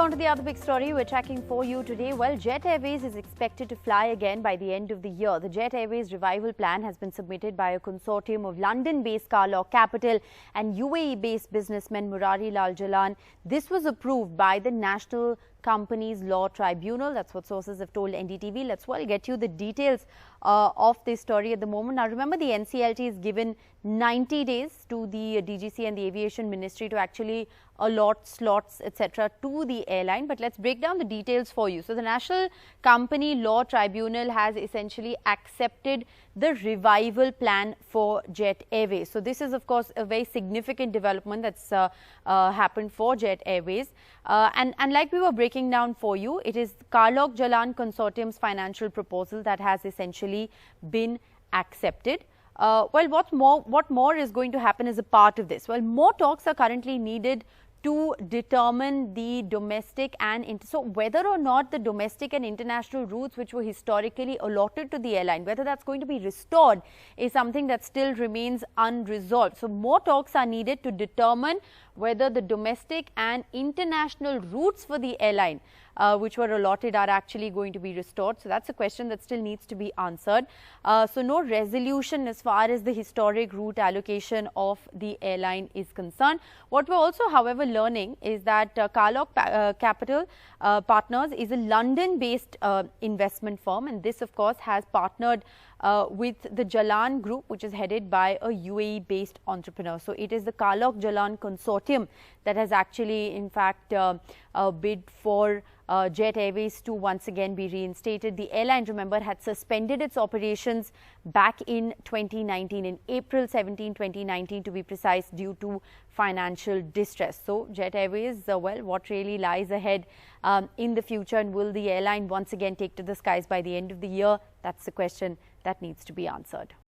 on to the other big story we're tracking for you today. Well, Jet Airways is expected to fly again by the end of the year. The Jet Airways revival plan has been submitted by a consortium of London-based car law capital and UAE-based businessman Murari Lal Jalan. This was approved by the National Companies Law Tribunal. That's what sources have told NDTV. Let's get you the details of this story at the moment. Now, remember, the NCLT is given 90 days to the DGC and the Aviation Ministry to actually allot slots, etc., to the airline. But let's break down the details for you. So, the National Company Law Tribunal has essentially accepted the revival plan for Jet Airways. So, this is, of course, a very significant development that's happened for Jet Airways. And like we were breaking down for you, it is Carlok Jalan Consortium's financial proposal that has essentially been accepted. Well, what more is going to happen as a part of this? Well, more talks are currently needed to determine the domestic and so whether or not the domestic and international routes which were historically allotted to the airline, whether that's going to be restored, is something that still remains unresolved. So more talks are needed to determine whether the domestic and international routes for the airline which were allotted are actually going to be restored. So that's a question that still needs to be answered. So no resolution as far as the historic route allocation of the airline is concerned. What we're also, however, learning is that Carlok Capital Partners is a London-based investment firm, and this, of course, has partnered with the Jalan Group, which is headed by a UAE-based entrepreneur. So it is the Carlok Jalan Consortium that has actually, in fact, bid for Jet Airways to once again be reinstated. The airline, remember, had suspended its operations back in 2019, in April 17, 2019 to be precise, due to financial distress. So Jet Airways, well, what really lies ahead in the future, and will the airline once again take to the skies by the end of the year? That's the question that needs to be answered.